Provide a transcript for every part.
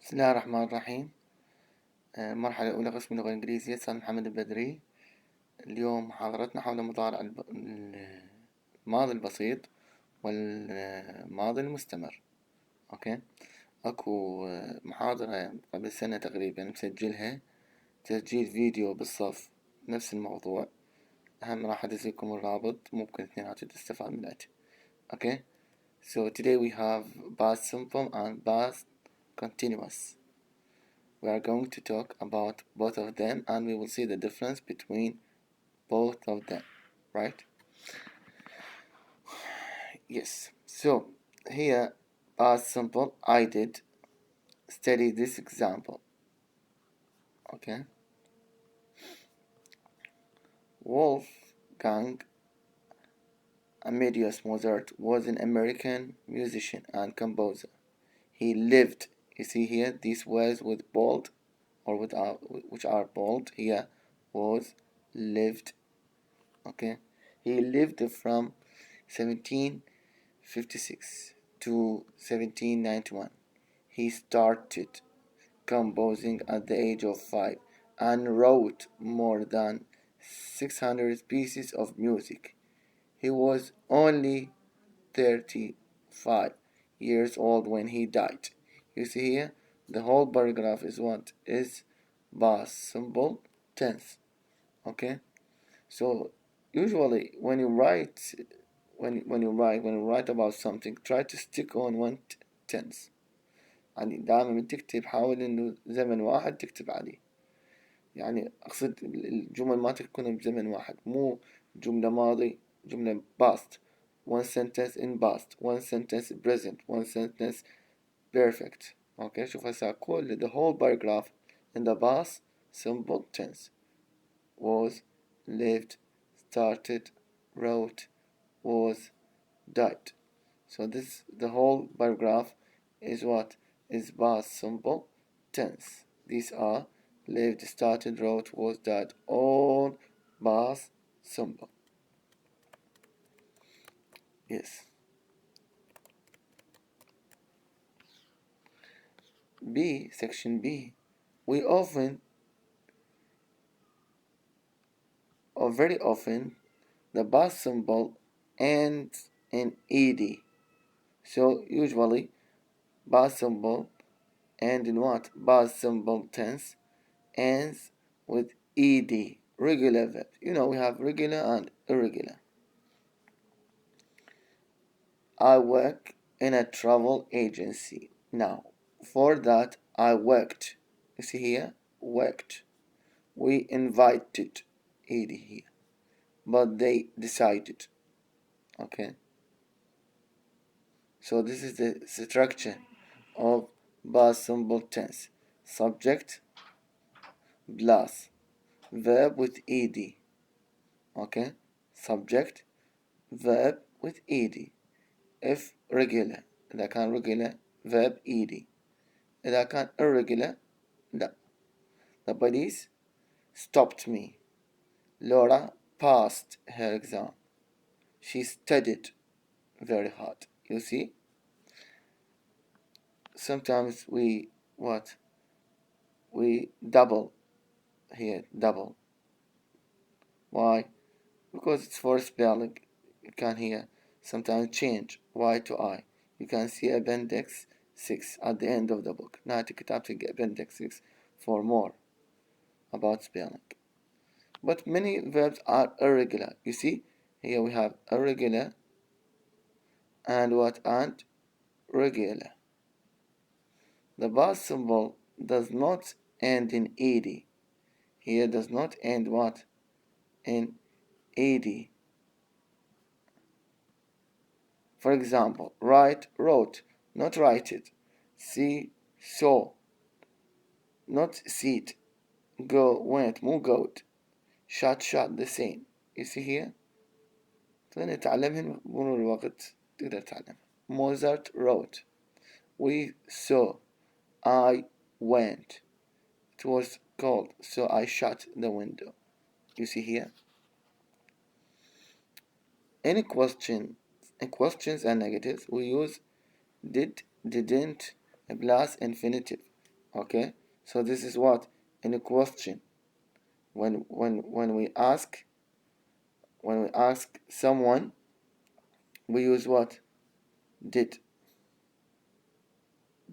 بسم الله الرحمن الرحيم. المرحلة الأولى قسم اللغة الإنجليزية، أستاذ محمد البدري. اليوم محاضرتنا حول مضارع الماضي البسيط والماضي المستمر. أوكي، أكو محاضرة قبل سنة تقريبا مسجلها تسجيل فيديو بالصف نفس الموضوع. هم راح أدز لكم الرابط، ممكن اثنيناتهم تستفاد منه. Okay, so today we have past simple and past continuous. We are going to talk about both of them and we will see the difference between both of them, right? Yes, so here past simple, I did study this example. Okay, Wolfgang Amadeus Mozart was an American musician and composer. He lived, you see here these words with bold or without, which are bold here, was, lived. Okay, he lived from 1756 to 1791. He started composing at the age of 5 and wrote more than 600 pieces of music. He was only 35 years old when he died. You see here, the whole paragraph is what? Is past simple tense. Okay, so usually when you write about something, try to stick on one tense. يعني دائما تكتب حاول انه زمن واحد تكتب عليه. يعني اقصد الجمل ما تكون بزمن واحد، مو جملة ماضي جملة past، one sentence in past، one sentence present، one sentence perfect. Okay, شوف هسه كل the whole paragraph in the past simple tense. Was, lived, started, wrote, was, died. So this the whole paragraph is what? Is past simple tense. These are lived, started, wrote, was, died, all past simple. Yes. B, section B. We often or very often the past simple ends in ed. So usually past simple and in what? Past simple tense ends with ed, regular verb. You know, we have regular and irregular. I work in a travel agency. Now, for that I worked. You see here? Worked. We invited ed here, but they decided. Okay? So this is the structure of past simple tense. Subject plus verb with ed. Okay, subject verb with ed. if regular، إذا كان regular verb ed. إذا كان irregular لا. The police stopped me. Laura passed her exam. She studied very hard. You see, sometimes we double here, double. Why? Because it's for spelling. You can here sometimes change Y to I. You can see appendix 6 at the end of the book. نهاية الكتاب تلقى appendix 6 for more about spelling. But many verbs are irregular. You see, here we have irregular and what? And regular. The past simple does not end in ed. Here does not end what? In ed. For example, write, wrote, not write it. See, saw, not see it. Go, went, مو goat. Shot, shot, the same. You see here? تقدر تعلمهم بمرور الوقت، تقدر تعلم. Mozart wrote. We saw. I went. It was cold, so I shut the window. You see here? In questions and negatives, we use did, didn't, plus infinitive. Okay, so this is what? In a question. When we ask someone, we use what? Did.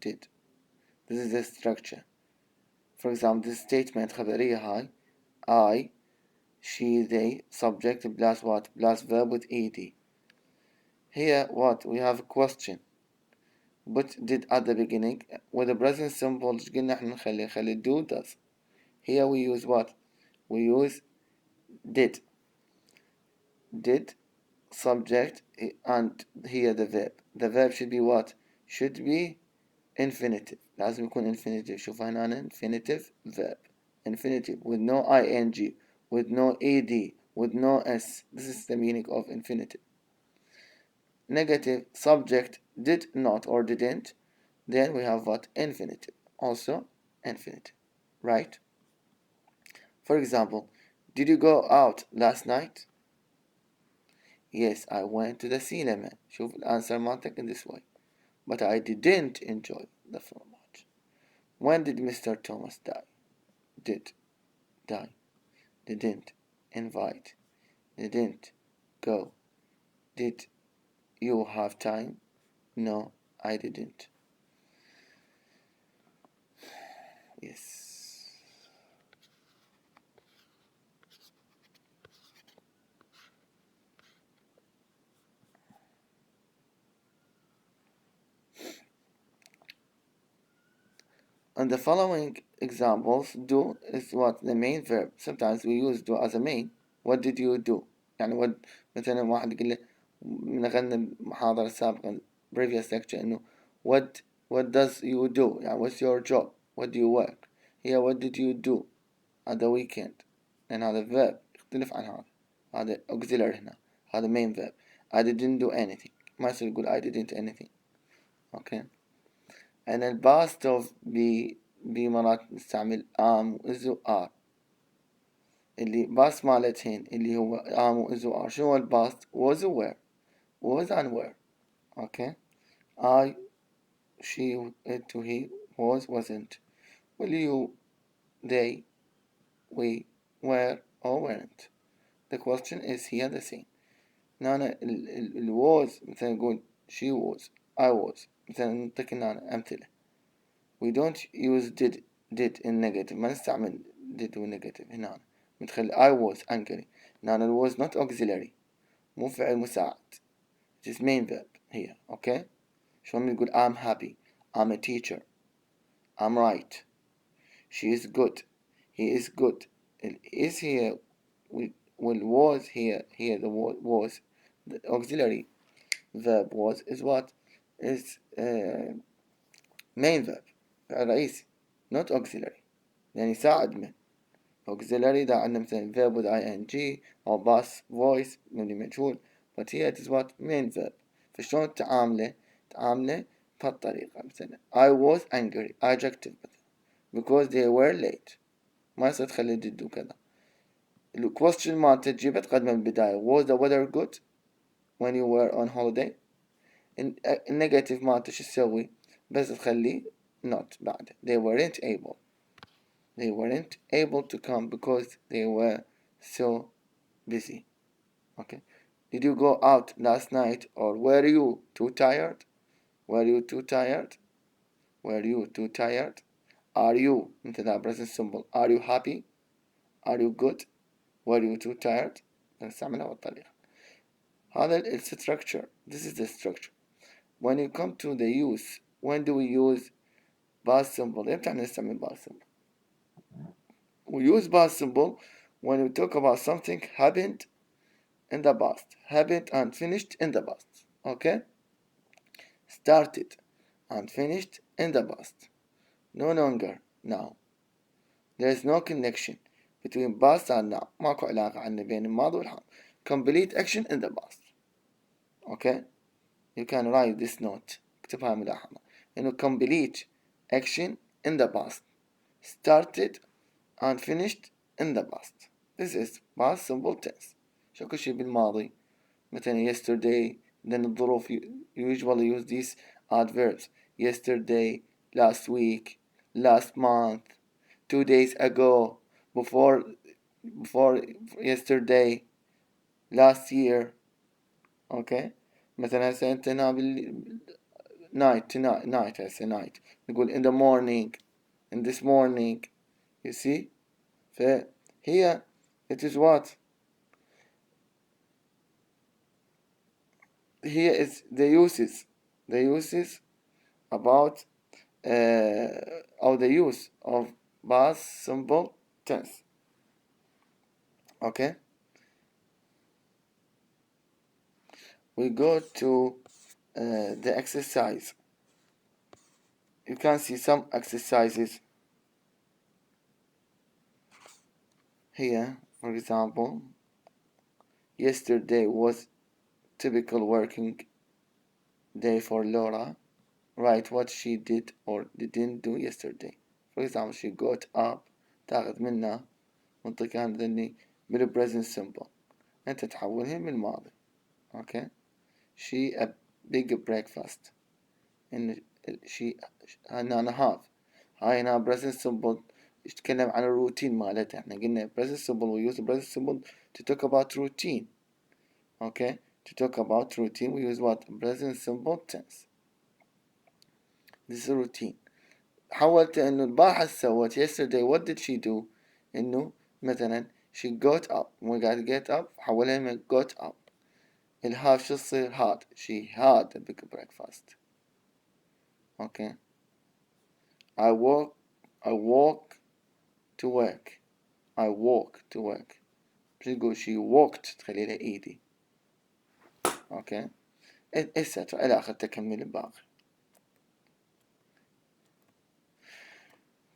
This is the structure. For example, this statement خبرية هاي I, she, they, subject plus what? Plus verb with ed. Here what? We have a question. But did at the beginning with the present simple قلنا احنا نخلي do does. Here we use what? We use did. Did, subject, and here the verb. The verb should be what? Should be infinitive. لازم يكون infinitive. شوف هنا infinitive verb. Infinitive with no ing, with no ed, with no s. This is the meaning of infinitive. Negative, subject, did not or didn't. Then we have what? Infinitive. Also infinitive. Right? For example, did you go out last night? Yes, I went to the cinema. شوف الأنسر مالتك in this way. But I didn't enjoy the film much. When did Mr. Thomas die? Did. Die. Didn't. Invite. Didn't. Go. Did you have time? No, I didn't. Yes. And the following examples, do is what? The main verb. Sometimes we use do as a main. What did you do? يعني what مثلا واحد يقول له من غنى المحاضرة السابقة previous lecture إنه what does you do؟ يعني what's your job؟ What do you work؟ Here what did you do at the weekend؟ لأن هذا verb يختلف عن هذا auxiliary هنا هذا main verb. I didn't do anything. ما يصير يقول I didn't anything. Okay. and الباست اوف مرات نستعمل am و is و are. اللي باست مالتهن اللي هو am و is و are. شنو هو الباست؟ was و were. was and were. okay. I, she, it, he, was, wasn't. will you, they, we, were or weren't. The question is here the same. هنا ال was مثلا نقول she was, I was. مثلا نعطيك هنا أمثلة. We don't use did in negative. ما نستعمل did و negative هنا. نتخلي I was angry. هنا ال was not auxiliary. مو فعل مساعد. It is main verb here. Okay. شلون نقول I'm happy. I'm a teacher. I'm right. She is good. He is good. ال is here will was here the was the auxiliary verb was is what is main verb فعل رئيسي not auxiliary يعني يساعد من auxiliary ده عندنا مثلا verb with ing أو past voice مبني مجهول but here it is what main verb فشلون تعامله بهالطريقة مثلا I was angry adjective because they were late ما يصير تخلي did وكذا ال question مالته تجيبه تقدمه بالبداية was the weather good when you were on holiday النيجاتيف مالته شو تسوي بس تخليه not بعد they weren't able to come because they were so busy. Okay. Did you go out last night or were you too tired? Were you too tired? Were you too tired? Are you into that present simple are you happy? Are you good? Were you too tired? نستعملها بالطريقة هذا structure. This is the structure. When you come to the use, when do we use past simple? امتى نستعمل past simple? We use past simple when we talk about something happened in the past, happened and finished in the past. Okay? Started and finished in the past. No longer now. There is no connection between past and now. ماكو علاقة عندنا بين الماضي والحال. Complete action in the past. Okay? You can write this note. اكتبها ملاحظة. إنه complete action in the past. Started and finished in the past. This is past simple tense. شو كل شي بالماضي مثلا yesterday then الظروف usually use these adverbs yesterday last week last month, 2 days ago, before yesterday, last year. اوكي، مثلا هسه انت night هسه night نقول in the morning, in this morning. you see. فهي it is what here is the uses about or the use of past simple tense. Okay, we go to the exercise. You can see some exercises here. For example, yesterday was typical working day for Laura. Write what she did or didn't do yesterday. For example, she got up. تاخذ منها منطقة ذني بالpresent simple. أنت تحولهم بالماضي. Okay. She a big breakfast. إن she أنا have. هاي هنا present simple يتكلم عن الروتين مالتها. احنا قلنا present simple we use present simple to talk about routine. Okay. To talk about routine we use what? Present simple tense. This is a routine. حولت إنه البارحة سوت yesterday what did she do؟ إنه مثلا she got up. مو قاعد get up حولها من got up. الهاف شو تصير had. she had a big breakfast. Okay. I walk to work. I walk to work. تقول she walked تخلي لها ايدي. Okay. etc. إلى آخر تكمل الباقي.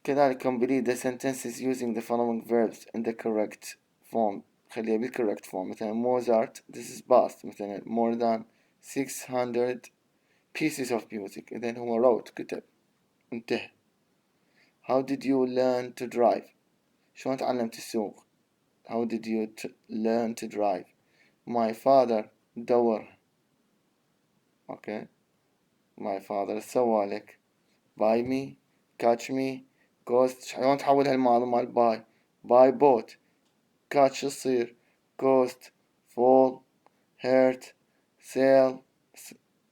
كذلك complete the sentences using the following verbs in the correct form. خليها بالcorrect form. مثلا Mozart, this is past. مثلا more than 600 pieces of music. إذن هو wrote كتب. انتهى. How did you learn to drive? شلون تعلمت السوق؟ How did you learn to drive? My father دور. Okay. My father سوى لك. Buy me, catch me, ghost. شلون تحولها الماضي مال buy bought. catch شو يصير ghost, fall, hurt, sell,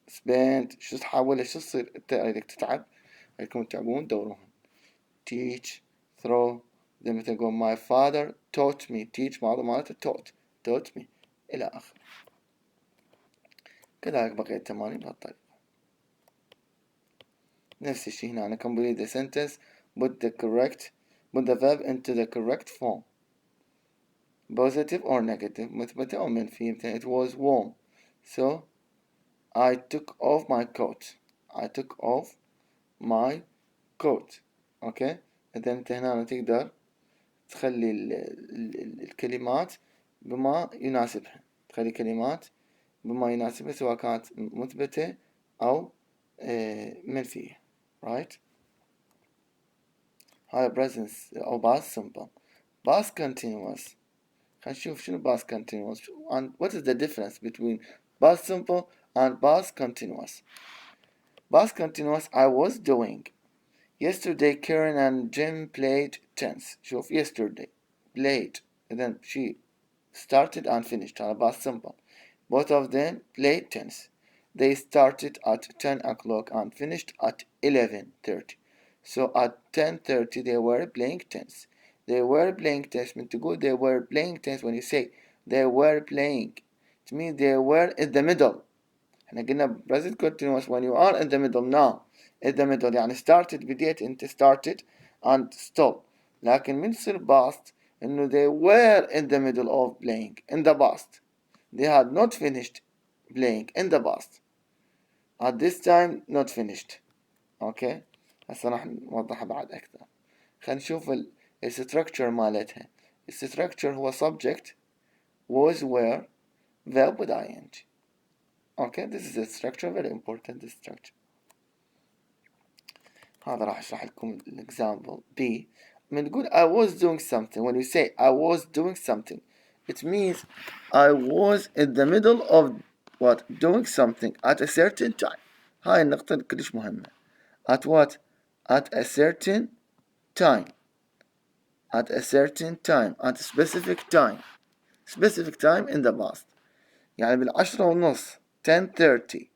spend. شو تحولها شو تصير؟ انت بدك تتعب، بدكم تتعبون دورهم. teach, throw. زي ما تقول my father taught me. teach ماضي مالته taught me إلى آخره. كذلك بقية التمارين بهالطريقة. نفس الشيء هنا أنا complete the sentence. put the verb into the correct form. positive or negative. مثبتة أو منفية. it was warm so I took off my coat. I took off my coat. okay. إذا أنت هنا تقدر تخلي الكلمات بما يناسبها. تخلي كلمات بما يناسبها سواء كانت مثبتة أو منفية. right. هاي present أو past simple. past continuous. خلينا نشوف شنو past continuous and what is the difference between past simple and past continuous. past continuous I was doing. yesterday Karen and Jim played tennis. شوف yesterday played and then she started and finished على past simple. both of them played tennis. They started at 10 o'clock and finished at 11:30. So at 10:30 they were playing tennis. They were playing tennis. mean to go they were playing tennis. when you say they were playing it means they were in the middle. احنا قلنا present continuous when you are in the middle. now in the middle يعني started بديت انت started and stop. لكن من تصير past انه they were in the middle of playing in the past. They had not finished playing in the past. At this time not finished. Okay. هسه راح نوضحها بعد أكثر. خلينا نشوف structure مالتها. structure هو subject was were verb with ing. Okay. This is a structure, very important structure. هذا راح أشرح لكم example B. من نقول I was doing something. When you say I was doing something, it means I was in the middle of what? doing something at a certain time. هاي النقطة كلش مهمة. At what? at a certain time. At a certain time. At a specific time. Specific time in the past. يعني بال10:30 10:30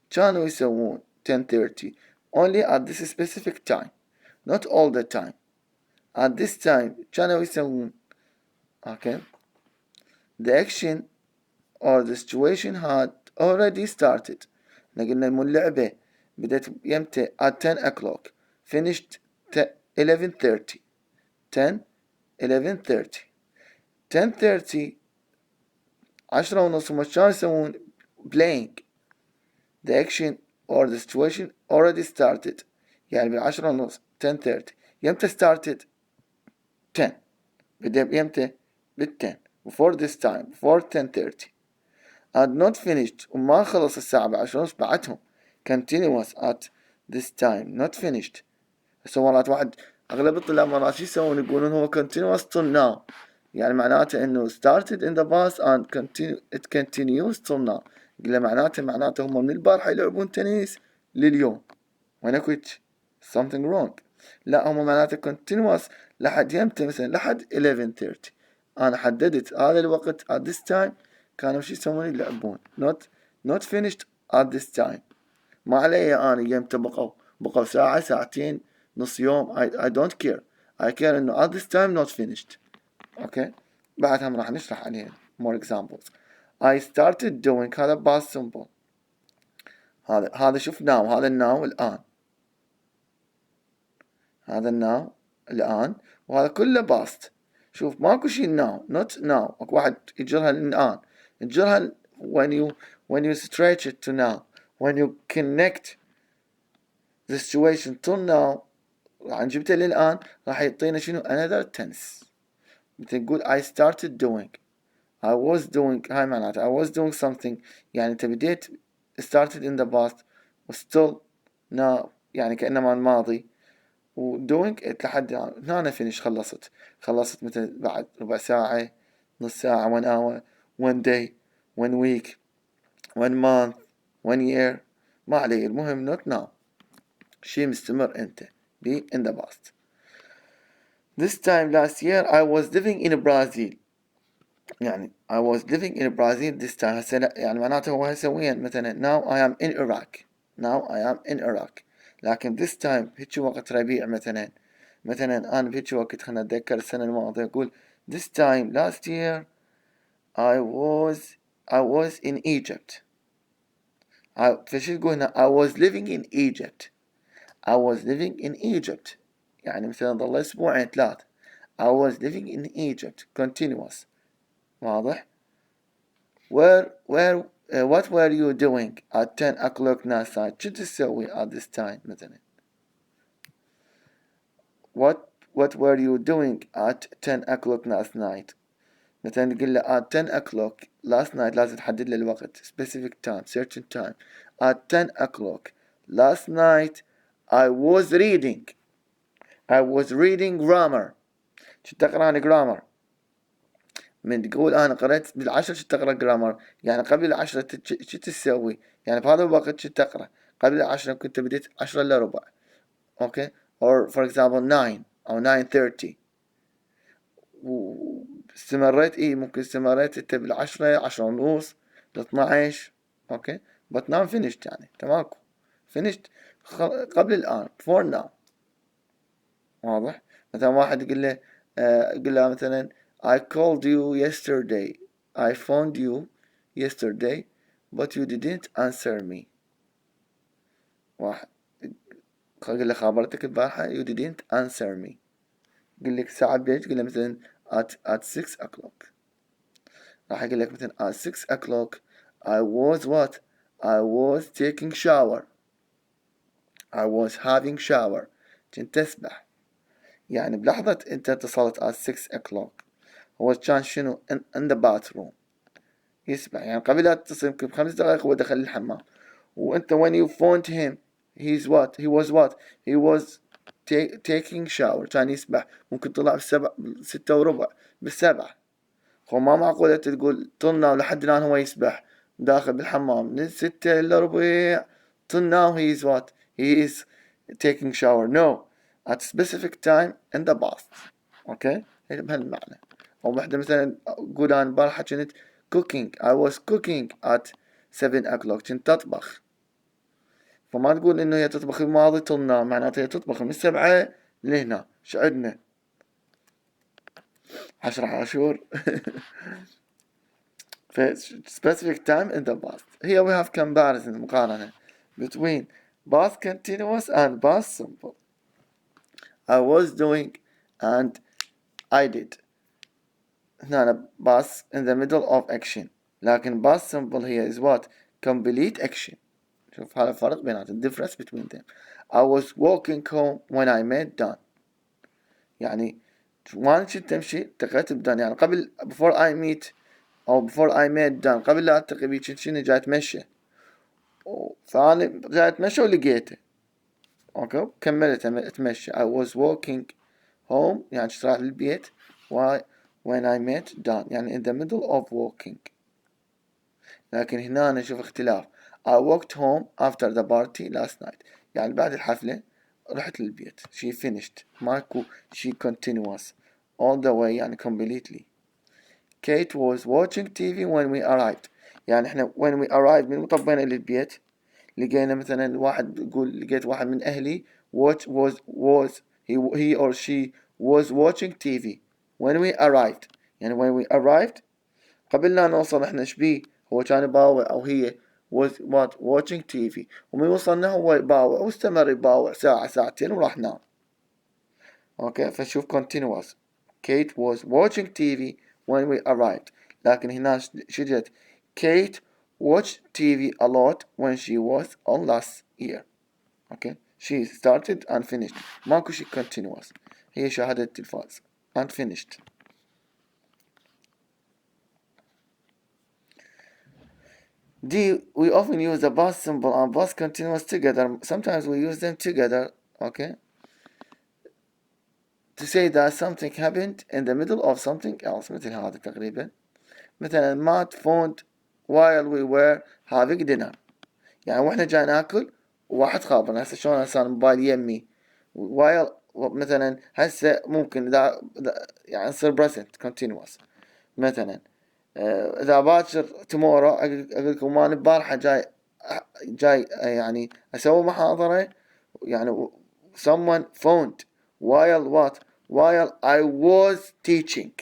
كانوا يسوون 10:30 only at this specific time, not all the time. At this time كانوا يسوون. Okay. The action or the situation had already started. قلنا مو اللعبة بدأت يمتى at 10 o'clock finished 11:30 10 11:30 10:30 10:30 هم كانوا يسوون playing. The action or the situation already started. يعني بال10:30 10:30 يمتى started 10 بدأ يمتى بال10 before this time before 10:30 had not finished وما خلص الساعة ب10:30 بعدهم continuous at this time not finished. هسه مرات واحد أغلب الطلاب مرات شو يسوون يقولون هو continuous till now يعني معناته إنه started in the past and it continues till now. قل معناته هم من البارحة يلعبون تنس لليوم. وين which something wrong. لا هم معناته continuous لحد يمتى مثلا لحد 11:30 أنا حددت هذا الوقت at this time كانوا شو يسوون يلعبون not finished at this time. ما علي أنا يمتى بقوا ساعة ساعتين نص يوم I don't care. I care إنه at this time not finished. okay. بعدها راح نشرح عليها more examples. I started doing هذا past simple. هذا شوف now هذا now الآن. هذا now الآن وهذا كله past. شوف ماكو شيء now not now. اكو واحد يجرها الآن يجرها when you stretch it to now when you connect the situation to now راح نجيبته للآن راح يعطينا شنو another tense. مثل نقول I started doing I was doing هاي معناته I was doing something يعني انت بديت started in the past و still now يعني كأنما الماضي و doing لحد هنا finish خلصت مثل بعد ربع ساعة نص ساعة 1 hour 1 day 1 week 1 month 1 year ما عليه المهم not now شي مستمر انت be in the past. This time last year I was living in Brazil يعني I was living in Brazil this time هسه يعني معناته هو هسه وين مثلا now I am in Iraq now I am in Iraq لكن this time هيك وقت ربيع مثلا أنا بهيك وقت خلنا أتذكر السنة الماضية أقول this time last year I was in Egypt. فشو تقول هنا I was living in Egypt I was living in Egypt يعني مثلا ضل أسبوعين 3 I was living in Egypt continuous واضح. what were you doing at 10 o'clock last night شو تسوي at this time مثلا what were you doing at 10 o'clock last night مثلا نقول له at 10 o'clock last night لازم تحدد له الوقت specific time certain time at 10 o'clock last night I was reading grammar شو تقرأ عن grammar من تقول أنا قرأت بال10 شو تقرأ grammar يعني قبل 10 شو تسوي يعني بهذا الوقت شو تقرأ قبل 10 كنت بديت 10 إلا ربع okay or for example 9 أو 9:30 واستمريت ممكن استمريت انت بال10 10:30 ل12 okay but now finished يعني تماكو finished قبل الآن before now واضح. مثلا واحد يقول له مثلا I called you yesterday I phoned you yesterday but you didn't answer me. واحد قال له خابرتك البارحة you didn't answer me. قل لك ساعة بيج قل له مثلا at 6 o'clock راح يقول لك مثلا at 6 o'clock I was taking shower I was having shower كنت تسبح يعني بلحظة انت اتصلت at 6 o'clock هو كان شنو in the bathroom يسبح يعني قبل لا تتصل يمكن ب5 دقائق هو دخل الحمام وانت when you phoned him he was taking shower كان يسبح ممكن طلع ب6:15 ب7 هو ما معقولة تقول طلنا ولحد الآن هو يسبح داخل بالحمام من 6:15 till now he is taking shower. No, at specific time in the past. اوكي بهالمعنى. او وحده مثلا اقول انا البارحة كنت cooking. I was cooking at 7 o'clock. كنت أطبخ. فما تقول إنه هي تطبخ الماضي till now، معناته هي تطبخ من 7 لهنا. شو عندنا 10 عاشور. specific time in the past. Here we have comparison مقارنة between past continuous and past simple. I was doing and I did. هنا past in the middle of action. لكن past simple here is what? Complete action. شوف هذا الفرق بيناتهم. difference between them. I was walking home when I made done. يعني وانا كنت امشي التقيت بدان، يعني قبل before I meet او before I made done، قبل لا التقي بيه كنت شنو جاي اتمشى، فانا جاي اتمشى ولقيته. اوكي كملت اتمشى. I was walking home يعني كنت رايح للبيت. when I met done يعني in the middle of walking. لكن هنا نشوف اختلاف. I walked home after the party last night. يعني بعد الحفلة رحت للبيت. she finished. ماكو she continuous all the way يعني completely. Kate was watching TV when we arrived. يعني احنا when we arrived من طبينا للبيت لقينا مثلا واحد يقول لقيت واحد من أهلي was he or she was watching TV when we arrived. يعني when we arrived قبل لا نوصل احنا شبيه هو كان يباوع او هي was watching TV، ومن وصلنا هو يباوع واستمر يباوع ساعة ساعتين وراح نام. اوكي فشوف continuous. Kate was watching TV when we arrived. لكن هنا شجت Kate watched TV a lot when she was on last year. اوكي she started and finished. ماكو شي continuous. هي شاهدت التلفاز and finished. D, we often use the past simple and past continuous together. Sometimes we use them together, okay, to say that something happened in the middle of something else. مثل هذا تقريبا. مثلا Matt phoned while we were having dinner. يعني واحنا جاي ناكل وواحد خابر. هسه شلون صار موبايل يمي while مثلا هسه ممكن يعني يصير present continuous. مثلا إذا باكر tomorrow أقول لكم أنا البارحة جاي يعني أسوي محاضرة يعني someone phoned while what? While I was teaching.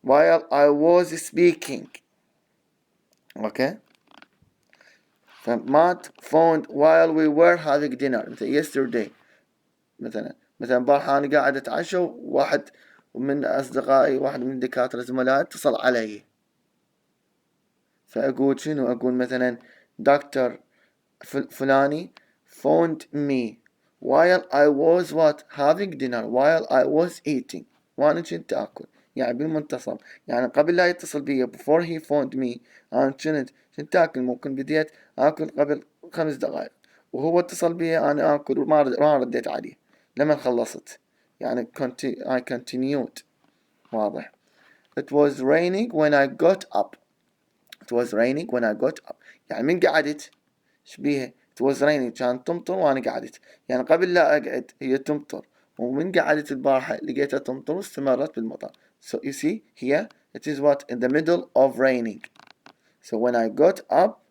While I was speaking. Okay? Matt phoned while we were having dinner. مثل yesterday. مثلا البارحة أنا قاعد أتعشى واحد من أصدقائي واحد من الدكاترة زملائي اتصل علي. فأقول شنو؟ أقول مثلا دكتور فلاني phoned me while I was what? Having dinner. While I was eating. وأنا كنت أكل. يعني بالمنتصف. يعني قبل لا يتصل بي before he phoned me أنا كنت أكل. ممكن بديت أكل قبل 5 دقائق وهو اتصل بي أنا أكل وما رديت عليه لما خلصت. يعني I continued. واضح. It was raining when I got up. It was raining when I got up. يعني من قعدت شبيها it was raining كانت تمطر وأنا قعدت. يعني قبل لا أقعد هي تمطر ومن قعدت البارحة لقيتها تمطر واستمرت بالمطر. So you see here it is what? In the middle of raining. So when I got up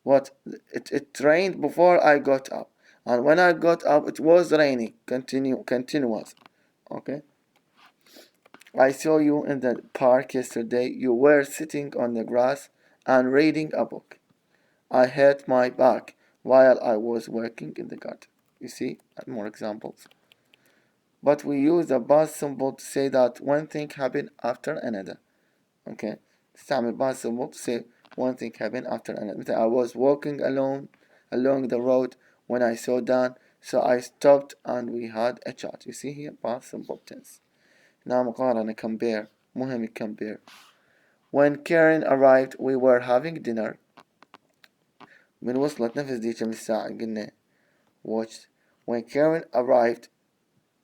what? It rained before I got up. And when I got up it was raining. Continuous. Okay. I saw you in the park yesterday. You were sitting on the grass and reading a book. I hurt my back while I was working in the garden. You see, more examples. But we use the past simple to say that one thing happened after another. Okay, استعمل past simple to say one thing happened after another. I was walking along the road when I saw Dan, so I stopped and we had a chat. You see here, past simple tense. هنا مقارنة compare. مهم compare. When Karen arrived, we were having dinner. من وصلت نفس دي كم الساعة قلنا watched. When Karen arrived,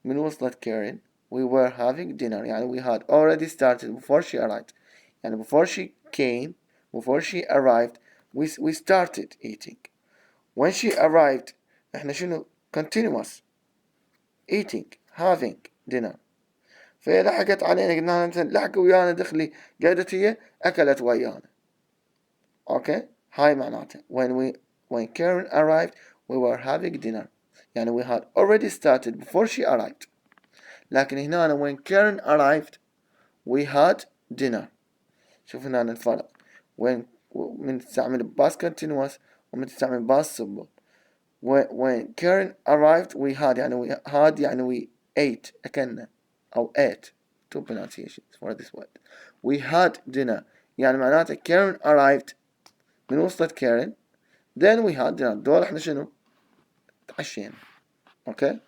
من وصلت Karen, we were having dinner. يعني we had already started before she arrived. يعني before she came, before she arrived, we started eating. When she arrived, احنا شنو continuous eating having dinner. فهي لحقت علينا، قلنا مثلا لحقوا ويانا دخلي، قعدت هي أكلت ويانا. أوكي، هاي معناتها when Karen arrived we were having dinner، يعني we had already started before she arrived. لكن هنا when Karen arrived we had dinner. شوف هنا الفرق من تستعمل past continuous ومن تستعمل past simple. when Karen arrived we had يعني we ate أكلنا أو ate. Two pronunciations for this word. We had dinner يعني معناته Karen arrived، من وصلت Karen then we had dinner. دول احنا شنو؟ تعشينا. okay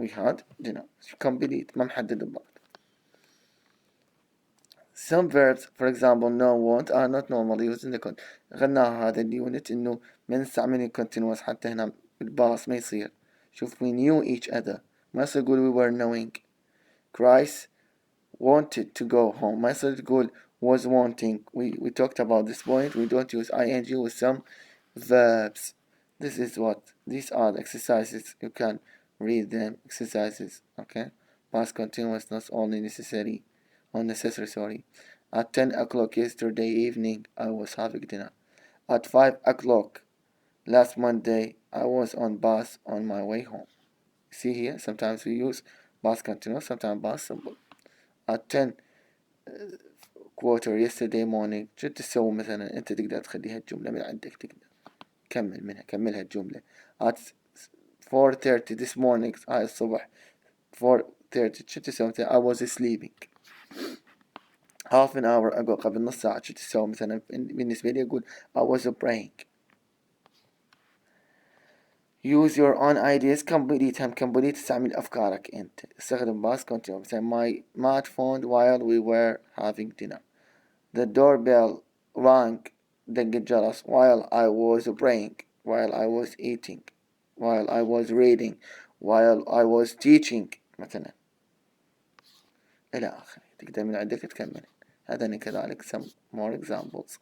we had dinner. complete ما محدد ببعض. Some verbs for example no want are not normally used in the context. غناها هذا اليونت انه ما نستعمل continuous حتى هنا بالباص ما يصير. شوف we knew each other ما يصير تقول we were knowing. Christ wanted to go home ما يصير تقول was wanting. We talked about this point. We don't use ing with some verbs. These are the exercises. You can read them. Exercises. Okay, past continuous not only necessary. Unnecessary. At 10 o'clock yesterday evening I was having dinner. At 5 o'clock last Monday I was on bus on my way home. See here, sometimes we use past continuous, sometimes past simple. At 10 quarter yesterday morning. شو تسوي مثلا؟ انت تقدر تخليها الجملة من عندك، تقدر كملها الجملة. At 4:30 this morning هاي الصبح 4:30 شو تسوي مثلا؟ I was sleeping. half an hour ago قبل نص ساعة شو تسوي مثلا؟ بالنسبة لي أقول I was praying. use your own ideas. complete تستعمل أفكارك أنت. استخدم past continuous مثلا my mat phoned while we were having dinner. The doorbell rang دق الجرس while I was praying, while I was eating, while I was reading, while I was teaching مثلا إلى آخره. تقدر من عندك تكمل. هذا كذلك some more examples.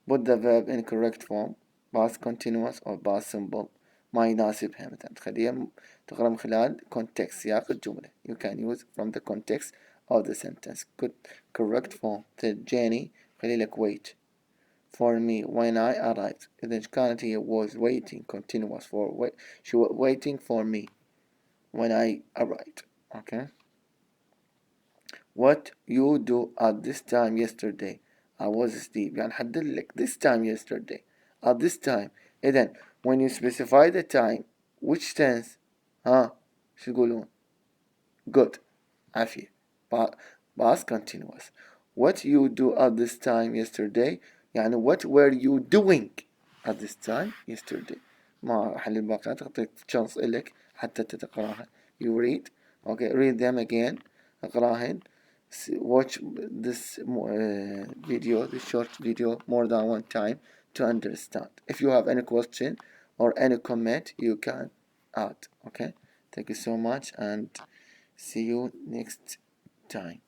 Put the verb in correct form past continuous or past simple ما يناسبها مثلا تخليها تقرأ من خلال context سياق الجملة. You can use from the context of the sentence. Good correct form. Jenny خلي لك wait for me when I arrived. إذا كانت هي was waiting continuous for she was waiting for me when I arrived. Okay. What you do at this time yesterday? I was asleep. يعني حدد لك this time yesterday. At this time. إذن when you specify the time which tense شو يقولون؟ good عافية past continuous. What you do at this time yesterday يعني what were you doing at this time yesterday. ما أحل الباقيات أعطيك chance إلك حتى تقراها. You read. Okay, read them again. اقراهن. Watch this video, this short video more than one time to understand. If you have any question or any comment you can add. Okay, thank you so much and see you next time.